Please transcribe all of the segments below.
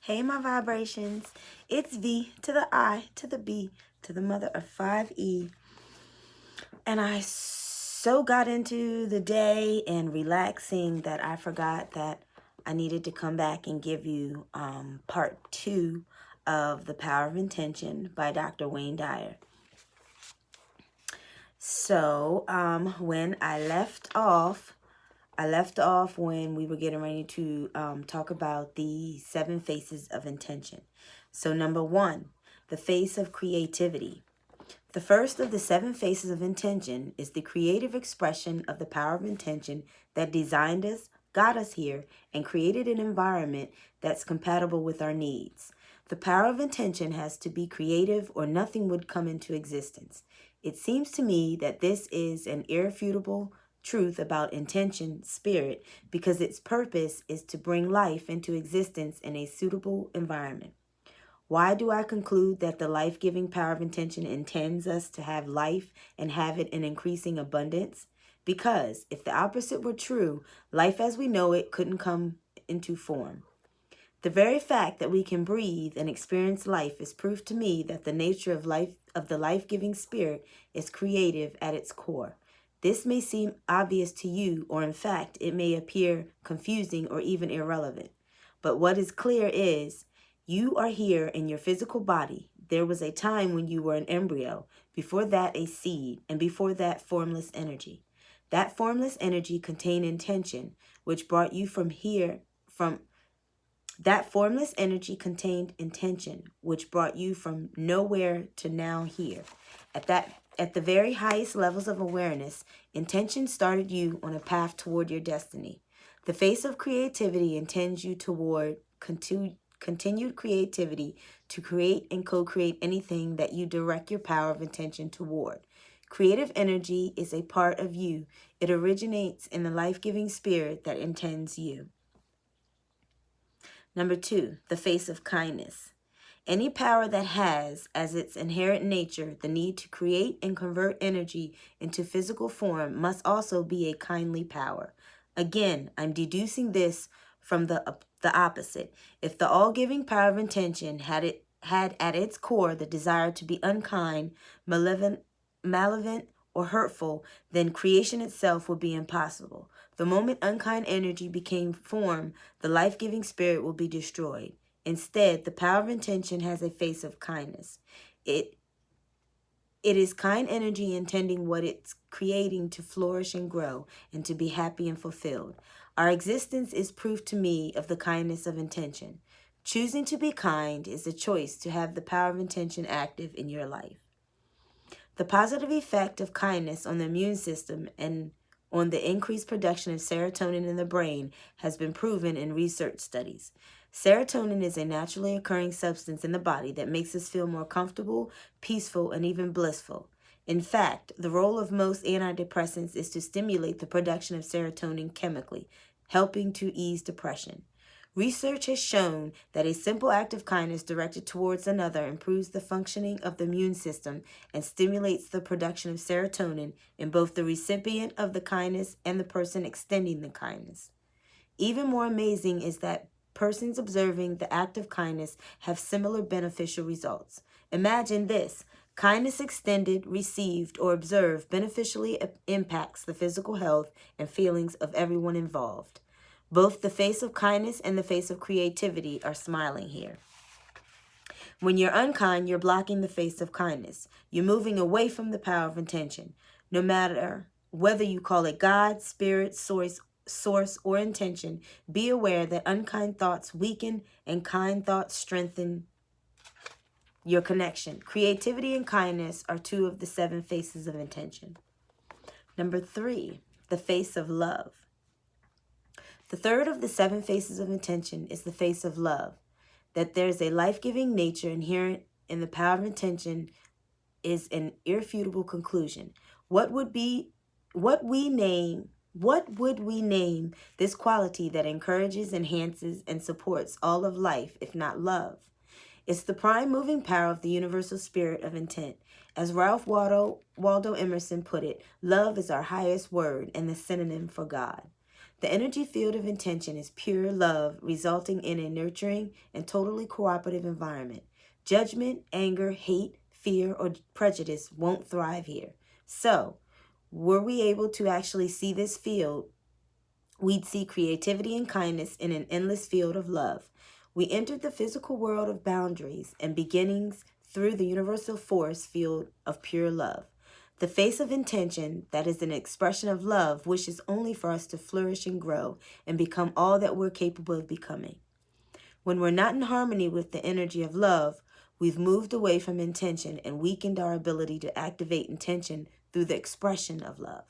Hey, my vibrations. It's V to the I to the B to the mother of 5E. And I so got into the day and relaxing that I forgot that I needed to come back and give you part 2 of The Power of Intention by Dr. Wayne Dyer. So when I left off when we were getting ready to talk about the 7 faces of intention. So number 1, the face of creativity. The first of the 7 faces of intention is the creative expression of the power of intention that designed us, got us here, and created an environment that's compatible with our needs. The power of intention has to be creative or nothing would come into existence. It seems to me that this is an irrefutable truth about intention, spirit, because its purpose is to bring life into existence in a suitable environment. Why do I conclude that the life-giving power of intention intends us to have life and have it in increasing abundance? Because if the opposite were true, life as we know it couldn't come into form. The very fact that we can breathe and experience life is proof to me that the nature of life, of the life-giving spirit, is creative at its core. This may seem obvious to you, or in fact, it may appear confusing or even irrelevant. But what is clear is, you are here in your physical body. There was a time when you were an embryo, before that a seed, and before that formless energy. That formless energy contained intention, which brought you that formless energy contained intention, which brought you from nowhere to now here. At the very highest levels of awareness, intention started you on a path toward your destiny. The face of creativity intends you toward continued creativity to create and co-create anything that you direct your power of intention toward. Creative energy is a part of you. It originates in the life-giving spirit that intends you. Number 2, the face of kindness. Any power that has as its inherent nature the need to create and convert energy into physical form must also be a kindly power. Again, I'm deducing this from the opposite. If the all-giving power of intention had at its core the desire to be unkind, malevolent, or hurtful, then creation itself would be impossible. The moment unkind energy became form, the life-giving spirit will be destroyed. Instead, the power of intention has a face of kindness. It is kind energy intending what it's creating to flourish and grow and to be happy and fulfilled. Our existence is proof to me of the kindness of intention. Choosing to be kind is a choice to have the power of intention active in your life. The positive effect of kindness on the immune system and on the increased production of serotonin in the brain has been proven in research studies. Serotonin is a naturally occurring substance in the body that makes us feel more comfortable, peaceful, and even blissful. In fact, the role of most antidepressants is to stimulate the production of serotonin chemically, helping to ease depression. Research has shown that a simple act of kindness directed towards another improves the functioning of the immune system and stimulates the production of serotonin in both the recipient of the kindness and the person extending the kindness. Even more amazing is that persons observing the act of kindness have similar beneficial results. Imagine this: kindness extended, received, or observed beneficially impacts the physical health and feelings of everyone involved. Both the face of kindness and the face of creativity are smiling here. When you're unkind, you're blocking the face of kindness. You're moving away from the power of intention. No matter whether you call it God, spirit, source, or intention, be aware that unkind thoughts weaken and kind thoughts strengthen your connection. Creativity and kindness are 2 of the 7 faces of intention. Number 3, the face of love. The third of the 7 faces of intention is the face of love. That there's a life-giving nature inherent in the power of intention is an irrefutable conclusion. What would we name this quality that encourages, enhances, and supports all of life, if not love? It's the prime moving power of the universal spirit of intent. As Ralph Waldo Emerson put it, love is our highest word and the synonym for God. The energy field of intention is pure love, resulting in a nurturing and totally cooperative environment. Judgment, anger, hate, fear, or prejudice won't thrive here. So, were we able to actually see this field, we'd see creativity and kindness in an endless field of love. We entered the physical world of boundaries and beginnings through the universal force field of pure love. The face of intention, that is an expression of love, wishes only for us to flourish and grow and become all that we're capable of becoming. When we're not in harmony with the energy of love, we've moved away from intention and weakened our ability to activate intention through the expression of love.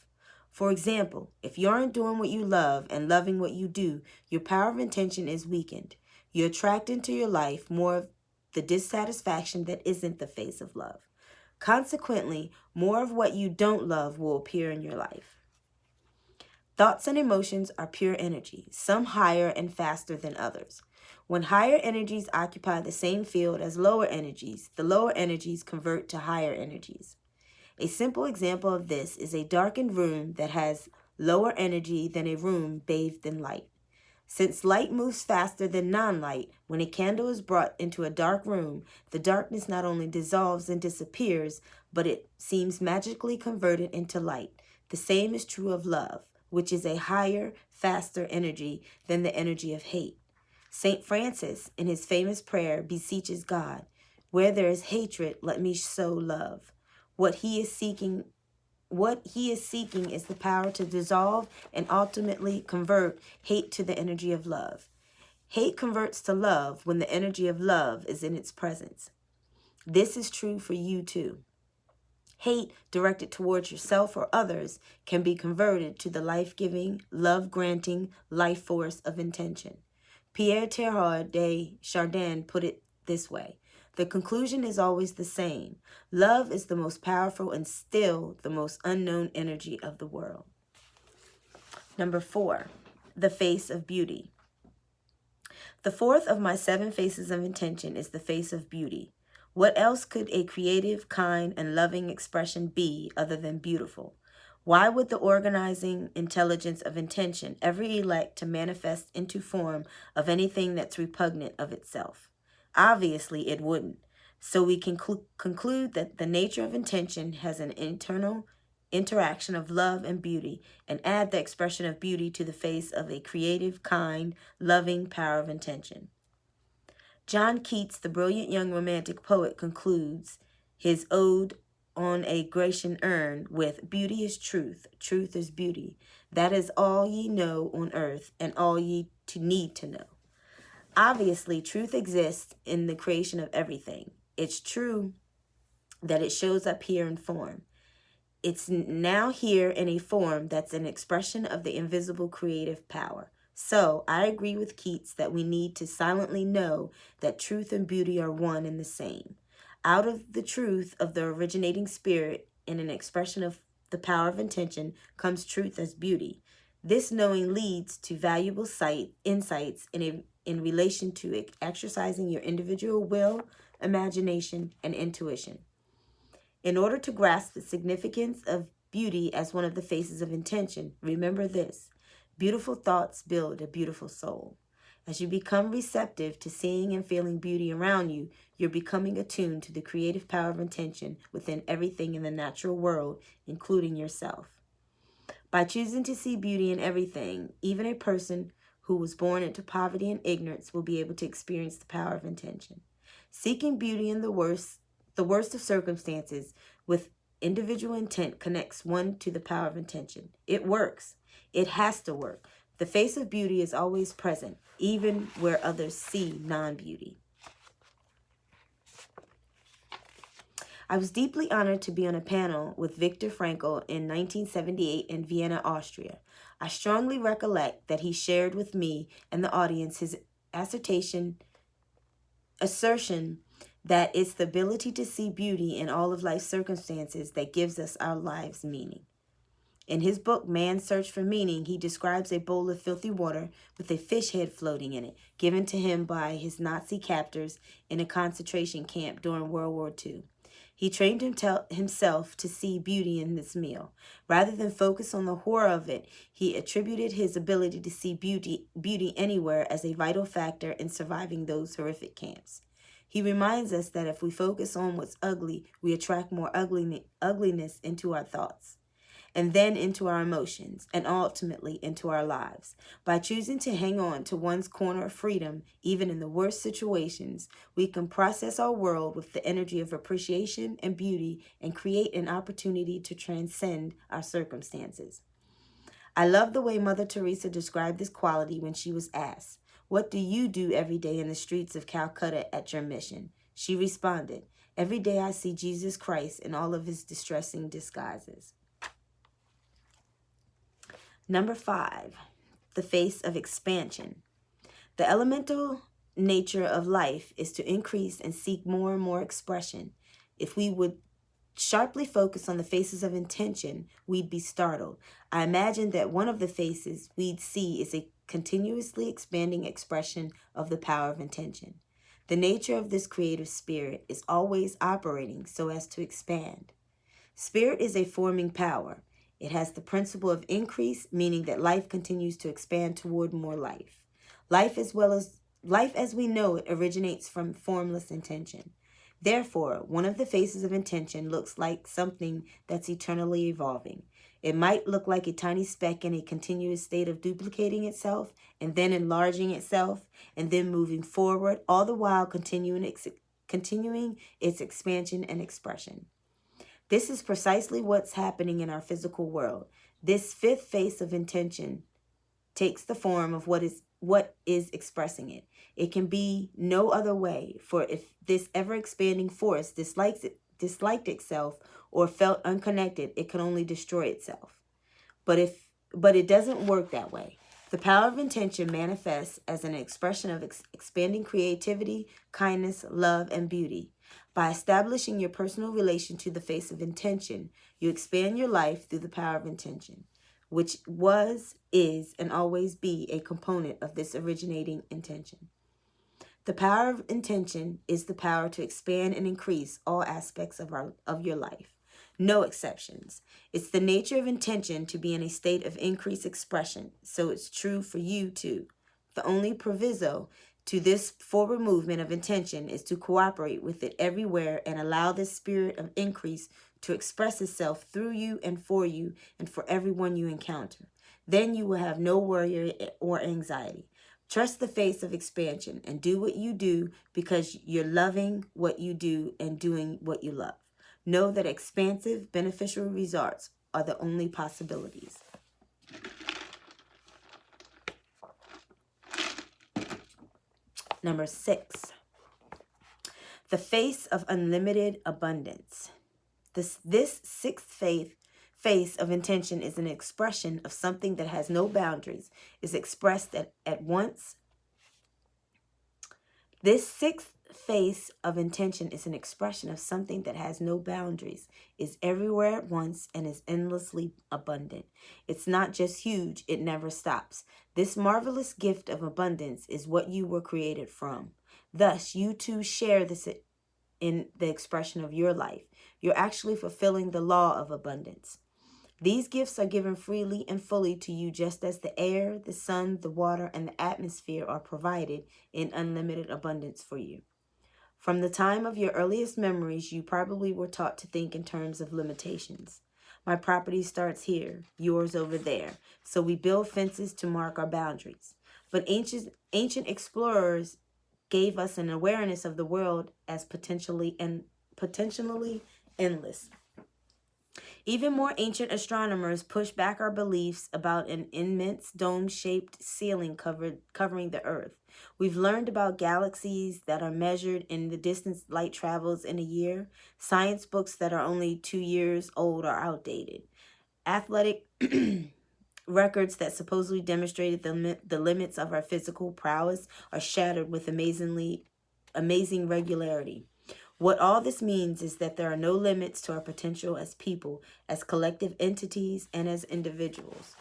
For example, if you aren't doing what you love and loving what you do, your power of intention is weakened. You attract into your life more of the dissatisfaction that isn't the face of love. Consequently, more of what you don't love will appear in your life. Thoughts and emotions are pure energy, some higher and faster than others. When higher energies occupy the same field as lower energies, the lower energies convert to higher energies. A simple example of this is a darkened room that has lower energy than a room bathed in light. Since light moves faster than non-light, when a candle is brought into a dark room, the darkness not only dissolves and disappears, but it seems magically converted into light. The same is true of love, which is a higher, faster energy than the energy of hate. St. Francis, in his famous prayer, beseeches God, "Where there is hatred, let me sow love." What he is seeking is the power to dissolve and ultimately convert hate to the energy of love. Hate converts to love when the energy of love is in its presence. This is true for you too. Hate directed towards yourself or others can be converted to the life-giving, love-granting life force of intention. Pierre Teilhard de Chardin put it this way: the conclusion is always the same. Love is the most powerful and still the most unknown energy of the world. Number 4, the face of beauty. The fourth of my 7 faces of intention is the face of beauty. What else could a creative, kind, and loving expression be other than beautiful? Why would the organizing intelligence of intention ever elect to manifest into form of anything that's repugnant of itself? Obviously, it wouldn't. So we can conclude that the nature of intention has an internal interaction of love and beauty, and add the expression of beauty to the face of a creative, kind, loving power of intention. John Keats, the brilliant young romantic poet, concludes his ode on a Grecian urn with, "Beauty is truth, truth is beauty. That is all ye know on earth, and all ye need to know." Obviously, truth exists in the creation of everything. It's true that it shows up here in form. It's now here in a form that's an expression of the invisible creative power. So, I agree with Keats that we need to silently know that truth and beauty are one and the same. Out of the truth of the originating spirit in an expression of the power of intention comes truth as beauty. This knowing leads to valuable insights in relation to exercising your individual will, imagination, and intuition. In order to grasp the significance of beauty as one of the faces of intention, remember this: beautiful thoughts build a beautiful soul. As you become receptive to seeing and feeling beauty around you, you're becoming attuned to the creative power of intention within everything in the natural world, including yourself. By choosing to see beauty in everything, even a person who was born into poverty and ignorance will be able to experience the power of intention. Seeking beauty in the worst of circumstances with individual intent connects one to the power of intention. It works. It has to work. The face of beauty is always present, even where others see non-beauty. I was deeply honored to be on a panel with Viktor Frankl in 1978 in Vienna, Austria. I strongly recollect that he shared with me and the audience his assertion that it's the ability to see beauty in all of life's circumstances that gives us our lives meaning. In his book, Man's Search for Meaning, he describes a bowl of filthy water with a fish head floating in it, given to him by his Nazi captors in a concentration camp during World War II. He trained himself to see beauty in this meal. Rather than focus on the horror of it, he attributed his ability to see beauty anywhere as a vital factor in surviving those horrific camps. He reminds us that if we focus on what's ugly, we attract more ugliness into our thoughts, and then into our emotions, and ultimately into our lives. By choosing to hang on to one's corner of freedom, even in the worst situations, we can process our world with the energy of appreciation and beauty and create an opportunity to transcend our circumstances. I love the way Mother Teresa described this quality when she was asked, "What do you do every day in the streets of Calcutta at your mission?" She responded, "Every day I see Jesus Christ in all of his distressing disguises." Number 5, the face of expansion. The elemental nature of life is to increase and seek more and more expression. If we would sharply focus on the faces of intention, we'd be startled. I imagine that one of the faces we'd see is a continuously expanding expression of the power of intention. The nature of this creative spirit is always operating so as to expand. Spirit is a forming power. It has the principle of increase, meaning that life continues to expand toward more life. Life as we know it originates from formless intention. Therefore, one of the faces of intention looks like something that's eternally evolving. It might look like a tiny speck in a continuous state of duplicating itself and then enlarging itself and then moving forward, all the while continuing its expansion and expression. This is precisely what's happening in our physical world. This fifth face of intention takes the form of what is expressing it. It can be no other way, for if this ever-expanding force disliked itself or felt unconnected, it can only destroy itself. But it doesn't work that way. The power of intention manifests as an expression of expanding creativity, kindness, love, and beauty. By establishing your personal relation to the face of intention, you expand your life through the power of intention, which was, is, and always be a component of this originating intention. The power of intention is the power to expand and increase all aspects of your life. No exceptions. It's the nature of intention to be in a state of increased expression, so it's true for you too. The only proviso to this forward movement of intention is to cooperate with it everywhere and allow this spirit of increase to express itself through you and for everyone you encounter. Then you will have no worry or anxiety. Trust the face of expansion and do what you do because you're loving what you do and doing what you love. Know that expansive, beneficial results are the only possibilities. Number 6, the face of unlimited abundance. This sixth face of intention is an expression of something that has no boundaries, is expressed at once. This sixth face of intention is an expression of something that has no boundaries, is everywhere at once, and is endlessly abundant. It's not just huge, it never stops. This marvelous gift of abundance is what you were created from. Thus, you too share this in the expression of your life. You're actually fulfilling the law of abundance. These gifts are given freely and fully to you, just as the air, the sun, the water, and the atmosphere are provided in unlimited abundance for you. From the time of your earliest memories, you probably were taught to think in terms of limitations. My property starts here, yours over there. So we build fences to mark our boundaries. But ancient explorers gave us an awareness of the world as potentially endless. Even more ancient astronomers pushed back our beliefs about an immense dome-shaped ceiling covering the Earth. We've learned about galaxies that are measured in the distance light travels in a year. Science books that are only 2 years old are outdated. Athletic records that supposedly demonstrated the limits of our physical prowess are shattered with amazing regularity. What all this means is that there are no limits to our potential as people, as collective entities, and as individuals.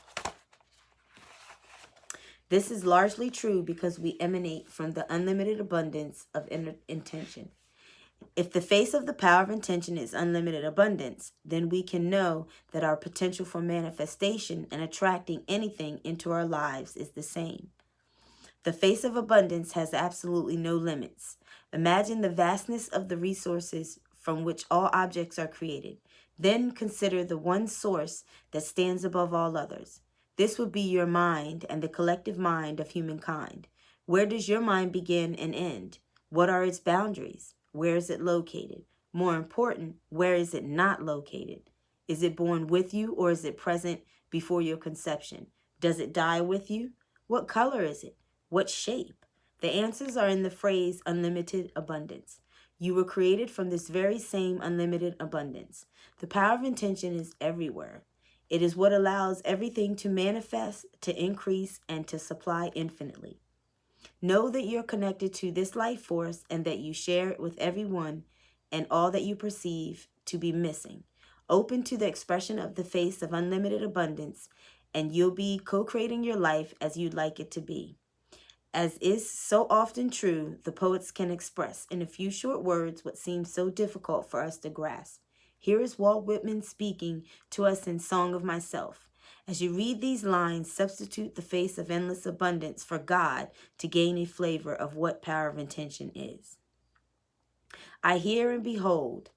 This is largely true because we emanate from the unlimited abundance of intention. If the face of the power of intention is unlimited abundance, then we can know that our potential for manifestation and attracting anything into our lives is the same. The face of abundance has absolutely no limits. Imagine the vastness of the resources from which all objects are created. Then consider the one source that stands above all others. This would be your mind and the collective mind of humankind. Where does your mind begin and end? What are its boundaries? Where is it located? More important, where is it not located? Is it born with you or is it present before your conception? Does it die with you? What color is it? What shape? The answers are in the phrase unlimited abundance. You were created from this very same unlimited abundance. The power of intention is everywhere. It is what allows everything to manifest, to increase, and to supply infinitely. Know that you're connected to this life force and that you share it with everyone and all that you perceive to be missing. Open to the expression of the face of unlimited abundance, and you'll be co-creating your life as you'd like it to be. As is so often true, the poets can express in a few short words what seems so difficult for us to grasp. Here is Walt Whitman speaking to us in Song of Myself. As you read these lines, substitute the face of endless abundance for God to gain a flavor of what power of intention is. I hear and behold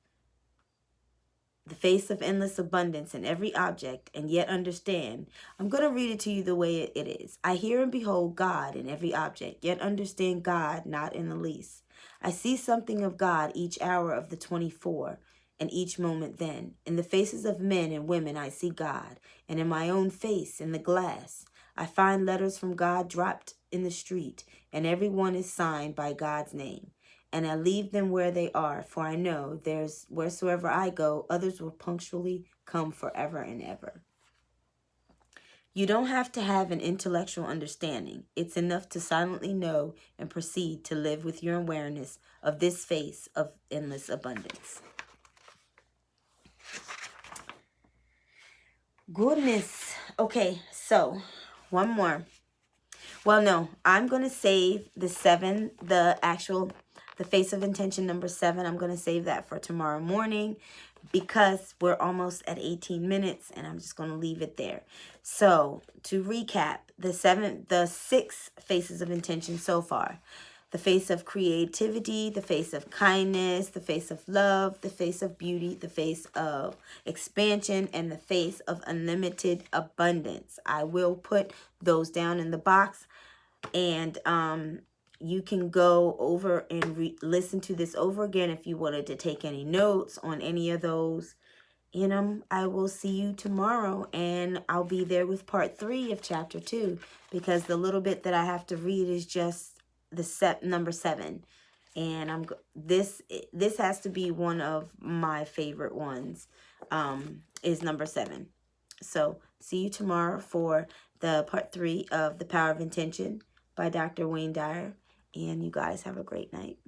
the face of endless abundance in every object, and yet understand. I'm going to read it to you the way it is. I hear and behold God in every object, yet understand God not in the least. I see something of God each hour of the 24, and each moment then. In the faces of men and women I see God, and in my own face, in the glass. I find letters from God dropped in the street, and every one is signed by God's name. And I leave them where they are, for I know there's wheresoever I go, others will punctually come forever and ever. You don't have to have an intellectual understanding. It's enough to silently know and proceed to live with your awareness of this face of endless abundance. Goodness. Okay, so one more. Well, no, I'm going to save the face of intention number 7. I'm going to save that for tomorrow morning because we're almost at 18 minutes and I'm just going to leave it there. So to recap, the 6 faces of intention so far: the face of creativity, the face of kindness, the face of love, the face of beauty, the face of expansion, and the face of unlimited abundance. I will put those down in the box, and you can go over and listen to this over again if you wanted to take any notes on any of those. And I will see you tomorrow, and I'll be there with part 3 of chapter 2, because the little bit that I have to read is just the number 7, and this has to be one of my favorite ones, is number 7. So see you tomorrow for the part 3 of The Power of Intention by Dr. Wayne Dyer, and you guys have a great night.